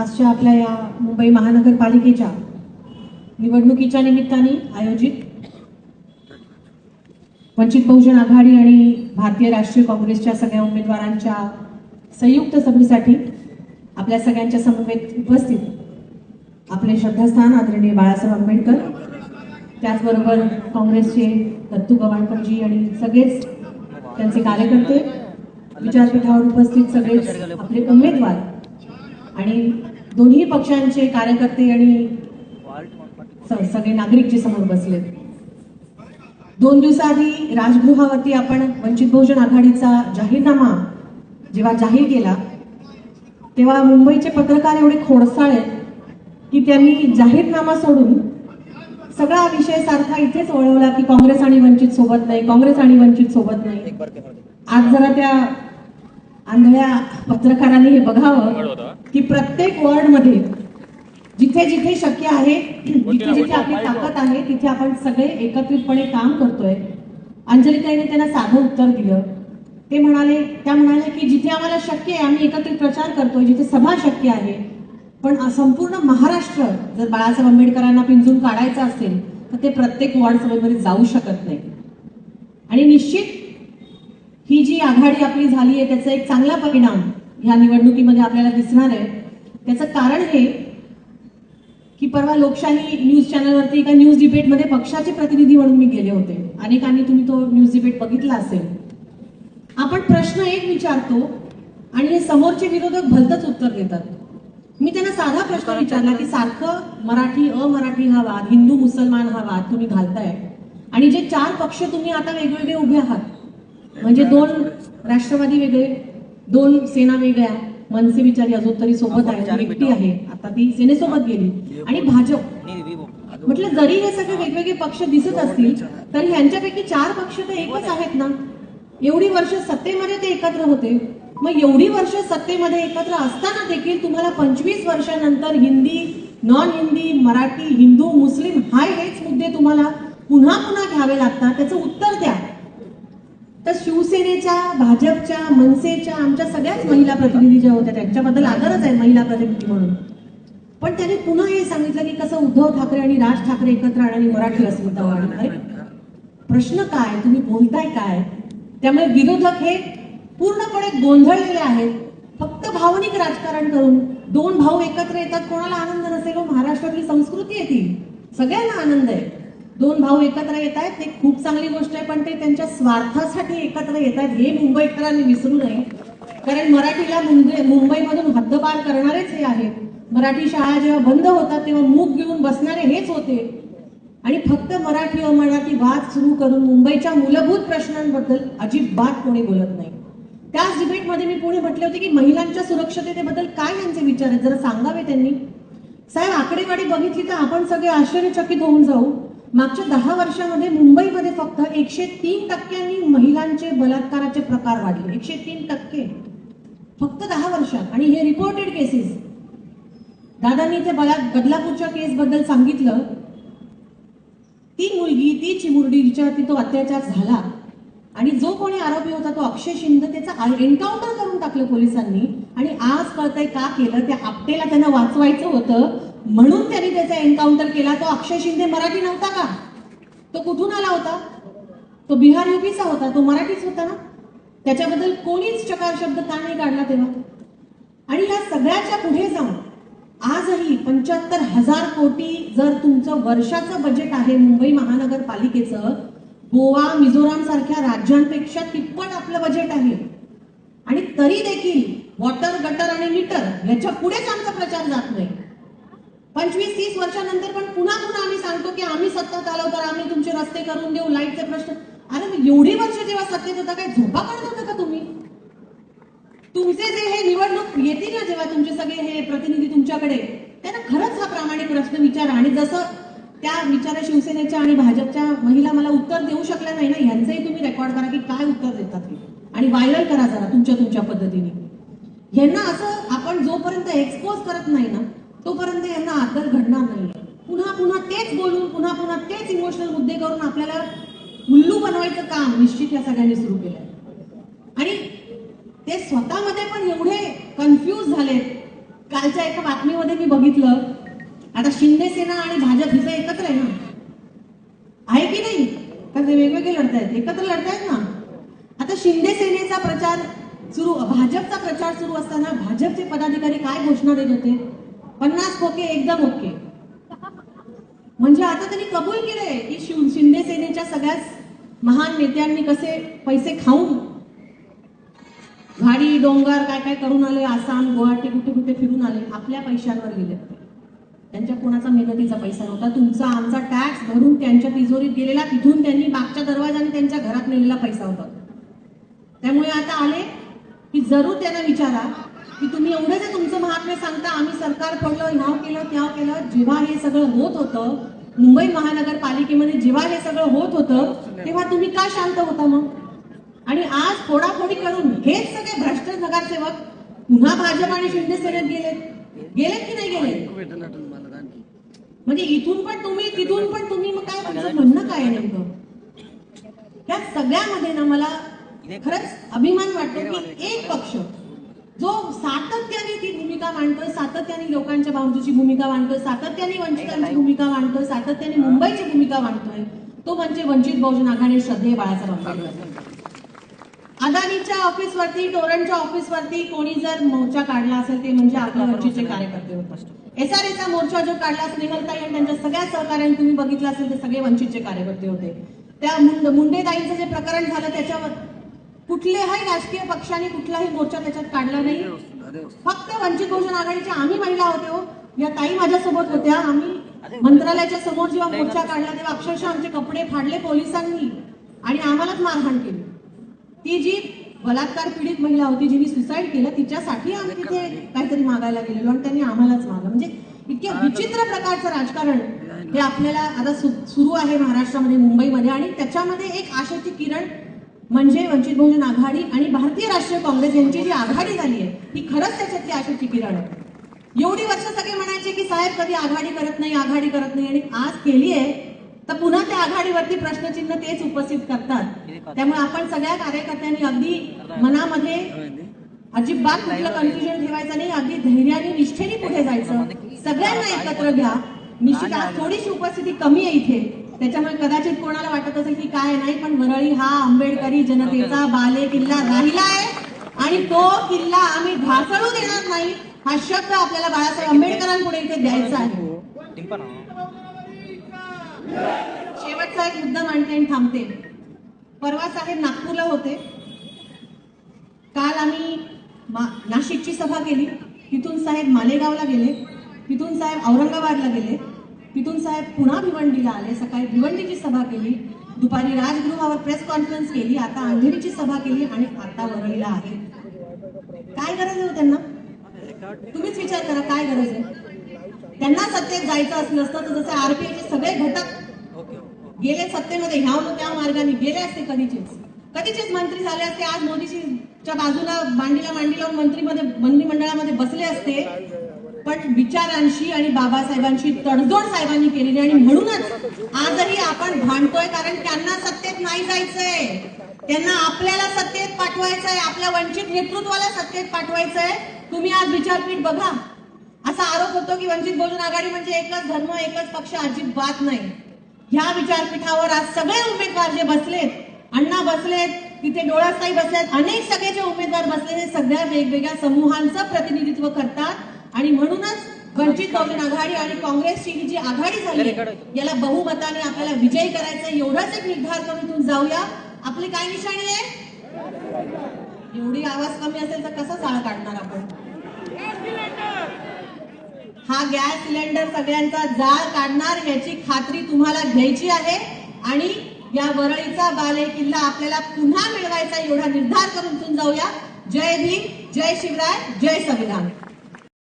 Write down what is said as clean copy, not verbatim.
आजच्या आपल्या या मुंबई महानगरपालिकेच्या निवडणुकीच्या निमित्ताने आयोजित वंचित बहुजन आघाडी आणि भारतीय राष्ट्रीय काँग्रेसच्या सगळ्या उमेदवारांच्या संयुक्त सभेसाठी आपल्या सगळ्यांच्या समवेत उपस्थित आपले श्रद्धास्थान आदरणीय बाळासाहेब आंबेडकर, त्याचबरोबर काँग्रेसचे दत्तू गवाणकरजी आणि सगळेच त्यांचे कार्यकर्ते, विचारपीठावर उपस्थित सगळेच आपले उमेदवार आणि दोन्ही पक्षांचे कार्यकर्ते आणि सगळे नागरिक जे समोर बसलेत. 2 दिवसाआधी राजगृहावरती आपण वंचित बहुजन आघाडीचा जाहीरनामा जेव्हा जाहीर केला तेव्हा मुंबईचे पत्रकार एवढे खोडसाळे की त्यांनी जाहीरनामा सोडून सगळा विषय सारखा इथेच वळवला की काँग्रेस आणि वंचित सोबत नाही, काँग्रेस आणि वंचित सोबत नाही. आज जरा त्या आंधळ्या पत्रकारांनी हे बघावं की प्रत्येक वॉर्डमध्ये जिथे जिथे शक्य आहे, जिथे जिथे आपली ताकद आहे, तिथे आपण सगळे एकत्रितपणे काम करतोय. अंजलीताईने त्यांना साधं उत्तर दिलं. त्या म्हणाले की जिथे आम्हाला शक्य आहे आम्ही एकत्रित प्रचार करतोय, जिथे सभा शक्य आहे, पण संपूर्ण महाराष्ट्र जर बाळासाहेब आंबेडकरांना पिंजून काढायचं असेल तर ते प्रत्येक वॉर्ड सभेमध्ये जाऊ शकत नाही. आणि निश्चित ही जी आघाडी आपली झाली आहे त्याचा एक चांगला परिणाम ह्या निवडणुकीमध्ये आपल्याला दिसणार आहे. त्याचं कारण हे की परवा लोकशाही न्यूज चॅनलवरती एका न्यूज डिबेटमध्ये पक्षाचे प्रतिनिधी म्हणून मी गेले होते. अनेकांनी तुम्ही तो न्यूज डिबेट बघितला असेल. आपण प्रश्न एक विचारतो आणि हे समोरचे विरोधक भलतंच उत्तर देतात. मी त्यांना साधा प्रश्न विचारला की सारखं मराठी अमराठी हा वाद, हिंदू मुसलमान हा वाद तुम्ही घालताय आणि जे 4 पक्ष तुम्ही आता वेगवेगळे उभे आहात, म्हणजे 2 राष्ट्रवादी वेगळे, 2 सेना वेगळ्या, मनसे बिचारी अजून तरी सोबत आहे, एकटी आहे, आता ती सेनेसोबत गेली, आणि भाजप. म्हटलं जरी हे सगळे वेगवेगळे पक्ष दिसत असतील तरी ह्यांच्यापैकी 4 पक्ष तर एकच आहेत ना. एवढी वर्ष सत्तेमध्ये ते एकत्र होते. मग एवढी वर्ष सत्तेमध्ये एकत्र असताना देखील तुम्हाला 25 वर्षानंतर हिंदी, नॉन हिंदी, मराठी, हिंदू, मुस्लिम हेच मुद्दे तुम्हाला पुन्हा पुन्हा घ्यावे लागतात. त्याचं उत्तर द्या. तर शिवसेनेच्या, भाजपच्या, मनसेच्या, आमच्या सगळ्याच महिला प्रतिनिधी ज्या होत्या त्यांच्याबद्दल आदरच आहे महिला प्रतिनिधी म्हणून, पण त्यांनी पुन्हा हे सांगितलं की कसं उद्धव ठाकरे आणि राज ठाकरे एकत्र आणि मराठी अस्मिता वाढली. अरे प्रश्न काय, तुम्ही बोलताय काय? त्यामुळे विरोधक हे पूर्णपणे गोंधळलेले आहेत. फक्त भावनिक राजकारण करून 2 भाऊ एकत्र येतात, कोणाला आनंद नसेल? महाराष्ट्रातली संस्कृती आहे ती, सगळ्यांना आनंद आहे. 2 भाऊ एकत्र येत आहेत, ते खूप चांगली गोष्ट आहे, पण ते त्यांच्या स्वार्थासाठी एकत्र येत आहेत हे मुंबईकरांनी विसरू नये. कारण मराठीला मुंबईमधून हद्दपार करणारेच हे आहेत. मराठी शाळा जेव्हा बंद होतात तेव्हा मूग घेऊन बसणारे हेच होते. आणि फक्त मराठी अमराठी वाद सुरू करून मुंबईच्या मूलभूत प्रश्नांबद्दल अजिबात कोणी बोलत नाही. त्याच डिबेटमध्ये मी पुढे म्हटले होते की महिलांच्या सुरक्षिततेबद्दल काय त्यांचे विचार आहेत जरा सांगावे त्यांनी. साहेब आकडेवारी बघितली तर आपण सगळे आश्चर्यचकित होऊन जाऊ. मागच्या 10 वर्षामध्ये मुंबईमध्ये फक्त 103% महिलांचे बलात्काराचे प्रकार वाढले. 103% फक्त 10 वर्षात. आणि हे रिपोर्टेड केसेस. दादांनी इथे बदलापूरच्या केस बद्दल सांगितलं. ती मुलगी, ती चिमुरडी जिच्यावरती तो अत्याचार झाला आणि जो कोणी आरोपी होता तो अक्षय शिंदे, त्याचा एन्काउंटर करून टाकलं पोलिसांनी. आणि आज कळतंय का केलं? त्या आपटेला त्यांना वाचवायचं होतं म्हणून त्यांनी त्याचा एन्काउंटर केला. तो अक्षय शिंदे मराठी नव्हता का? तो कुठून आला होता? तो बिहार यूपीचा होता, तो मराठीच होता ना. त्याच्याबद्दल कोणीच चकार शब्द का नाही काढला तेव्हा? आणि या सगळ्याच्या पुढे जाऊन आजही 75,000 कोटी जर तुमचं वर्षाचं बजेट आहे मुंबई महानगरपालिकेचं, गोवा, मिझोराम सारख्या राज्यांपेक्षा तिप्पट आपलं बजेट आहे. आणि तरी देखील वॉटर, गटर आणि मीटर याच्या पुढेच आमचा प्रचार जात नाही. 25-30 वर्षानंतर पण पुन्हा आम्ही सांगतो की आम्ही सत्तेत आलो तर आम्ही तुमचे रस्ते करून देऊ, लाईटचे प्रश्न. अरे मग एवढी वर्ष जेव्हा सत्तेत होता काय झोपा काढत होता का तुम्ही? तुमचे जे हे निवडणूक येतील ना जेव्हा तुमचे सगळे हे प्रतिनिधी तुमच्याकडे, त्यांना खरंच हा प्रामाणिक प्रश्न विचारा. आणि जसं त्या विचारा शिवसेनेच्या आणि भाजपच्या महिला मला उत्तर देऊ शकल्या नाही ना, यांचंही तुम्ही रेकॉर्ड करा की काय उत्तर देतात ते आणि व्हायरल करा जरा तुमच्या पद्धतीने. यांना असं आपण जोपर्यंत एक्सपोज करत नाही ना तोपर्यंत यांना आदर घडणार नाही. पुन्हा तेच बोलून पुन्हा तेच इमोशनल मुद्दे करून आपल्याला उल्लू बनवायचं काम निश्चित या सगळ्यांनी सुरू केलंय. आणि ते स्वतःमध्ये पण एवढे कन्फ्यूज झालेत कालच्या एका बातमीमध्ये मी बघितलं, आता शिंदे सेना आणि भाजप हिचं एकत्र आहे ना, आहे की नाही? तर ते वेगवेगळे लढतायत, एकत्र लढतायत ना. आता शिंदे सेनेचा प्रचार सुरू, भाजपचा प्रचार सुरू असताना भाजपचे पदाधिकारी काय घोषणा देत होते? 50 खोके एकदम ओके. म्हणजे आता त्यांनी कबूल केलंय की शिंदे सेनेच्या सगळ्याच महान नेत्यांनी कसे पैसे खाऊन गाडी डोंगर काय काय करून आले, आसाम गुवाहाटी कुठे कुठे फिरून आले, आपल्या पैशांवर गेले. त्यांच्या कोणाचा मेहनतीचा पैसा नव्हता, तुमचा आमचा टॅक्स भरून त्यांच्या तिजोरीत गेलेला, तिथून त्यांनी मागच्या दरवाजाने त्यांच्या घरात नेलेला पैसा होता. त्यामुळे आता आले की जरूर त्यांना विचारा की तुम्ही एवढं जे तुमचं महात्म्य सांगता, आम्ही सरकार पडलं, ह्याव केलं त्याव केलं, जेव्हा हे सगळं होत होतं मुंबई महानगरपालिकेमध्ये, जेव्हा हे सगळं होत होतं तेव्हा तुम्ही का शांत होता मग? आणि आज फोडाफोडी करून हेच सगळे भ्रष्ट नगरसेवक पुन्हा भाजप आणि शिंदे सेनेत गेलेत की नाही गेले? म्हणजे इथून पण तुम्ही तिथून पण तुम्ही, मग काय तुमचं म्हणणं काय आहे नेमकं? त्या सगळ्यामध्ये ना मला खरंच अभिमान वाटतो की एक पक्ष जो सातत्याने ती भूमिका मांडतोय, सातत्याने लोकांच्या बाजूची भूमिका मांडतोय, सातत्याने वंचितांची भूमिका मांडतोय, सातत्याने मुंबईची भूमिका मांडतोय, तो म्हणजे वंचित बहुजन आघाडी श्रद्धेय बाळासाहेब आंबेडकर. अदानीच्या ऑफिसवरती, टोरंटच्या ऑफिसवरती कोणी जर मोर्चा काढला असेल ते म्हणजे आपले वंचितचे कार्यकर्ते होते. SRAचा मोर्चा जो काढला असेल नेमलताई आणि त्यांच्या सगळ्या सहकार्याने तुम्ही बघितलं असेल ते सगळे वंचितचे कार्यकर्ते होते. त्या मुंडेताईंचं जे प्रकरण झालं त्याच्यावर कुठल्याही राजकीय पक्षाने कुठलाही मोर्चा त्याच्यात काढला नाही. फक्त वंचित बहुजन आघाडीच्या आम्ही महिला होतो, या ताई माझ्यासोबत होत्या. आम्ही मंत्रालयाच्या समोर जेव्हा मोर्चा काढला तेव्हा अक्षरशः आमचे कपडे फाडले पोलिसांनी आणि आम्हालाच मारहाण केली. ती जी बलात्कार पीडित महिला होती जिने सुसाईड केलं तिच्यासाठी आम्ही तिथे काहीतरी मागायला गेलेलो आणि त्यांनी आम्हालाच मारलं. म्हणजे इतक्या विचित्र प्रकारचं राजकारण हे आपल्याला आता सुरू आहे महाराष्ट्रामध्ये, मुंबईमध्ये. आणि त्याच्यामध्ये एक आशेची किरण म्हणजे वंचित बहुजन आघाडी आणि भारतीय राष्ट्रीय काँग्रेस यांची जी आघाडी झाली आहे ही खरंच त्याच्यातली आशेची किरण आहे. एवढी वर्ष सगळे म्हणायचे की साहेब कधी आघाडी करत नाही, आघाडी करत नाही, आणि आज केली आहे तर पुन्हा त्या आघाडीवरती प्रश्नचिन्ह तेच उपस्थित करतात. त्यामुळे आपण सगळ्या कार्यकर्त्यांनी अगदी मनामध्ये अजिबात कुठलं कन्फ्युजन ठेवायचं नाही, अगदी धैर्याने निष्ठेने पुढे जायचं, सगळ्यांना एकत्र घ्या. निश्चित आज थोडीशी उपस्थिती कमी आहे इथे, त्याच्यामुळे कदाचित कोणाला वाटत असेल की काय नाही, पण वरळी हा आंबेडकरी जनतेचा बाले किल्ला राहिला आहे आणि तो किल्ला आम्ही ढासळू देणार नाही, हा शब्द आपल्याला बाळासाहेब आंबेडकरांपुढे इथे द्यायचा आहे. शेवटचा एक मुद्दा मांडते आणि थांबते. परवा साहेब नागपूरला होते, काल आम्ही नाशिकची सभा केली, तिथून साहेब मालेगावला गेले, तिथून साहेब औरंगाबादला गेले, तिथून साहेब पुन्हा भिवंडीला आले, सकाळी भिवंडीची सभा केली, दुपारी राजगृहावर प्रेस कॉन्फरन्स केली, आता अंधेरीची सभा केली आणि आता वरळीला आहे. काय गरज आहे त्यांना? तुम्हीच विचार करा, काय गरज आहे त्यांना? सत्तेत जायचं असलं असतं तर जसे RPIचे सगळे घटक गेले सत्तेमध्ये, ह्या त्या मार्गाने गेले असते, कधीचेच मंत्री झाले असते, आज मोदीच्या बाजूला मांडीला मांडी लावून मंत्रिमंडळामध्ये बसले असते. पण विचारांशी आणि बाबासाहेबांशी तडजोड साहेबांनी केलेली, आणि म्हणूनच आजही आपण भांडतोय, कारण त्यांना सत्तेत नाही जायचंय, त्यांना आपल्याला सत्तेत पाठवायचंय, आपल्या वंचित नेतृत्वाला सत्तेत पाठवायचंय. तुम्ही आज विचारपीठ बघा, असा आरोप होतो की वंचित बहुजन आघाडी म्हणजे एकच धर्म एकच पक्ष, अजिबात नाही. ह्या विचारपीठावर आज सगळे उमेदवार जे बसलेत, अण्णा बसलेत, तिथे डोळासाई बसलेत, अनेक सगळे जे उमेदवार बसलेले सगळ्या वेगवेगळ्या समूहांचं प्रतिनिधित्व करतात. आणि म्हणूनच वंचित बहुजन आघाडी आणि काँग्रेसची ही जी आघाडी झाली याला बहुमताने आपल्याला विजयी करायचं, एवढाच एक निर्धार करून इथून जाऊया. आपली काय निशाणी आहे? एवढी आवाज कमी असेल तर कसा जाळ काढणार आपण? हा गॅस सिलेंडर सगळ्यांचा जाळ काढणार याची खात्री तुम्हाला घ्यायची आहे. आणि या वरळीचा बाले किल्ला आपल्याला पुन्हा मिळवायचा, एवढा निर्धार करून इथून जाऊया. जय भीम, जय शिवराय, जय संविधान.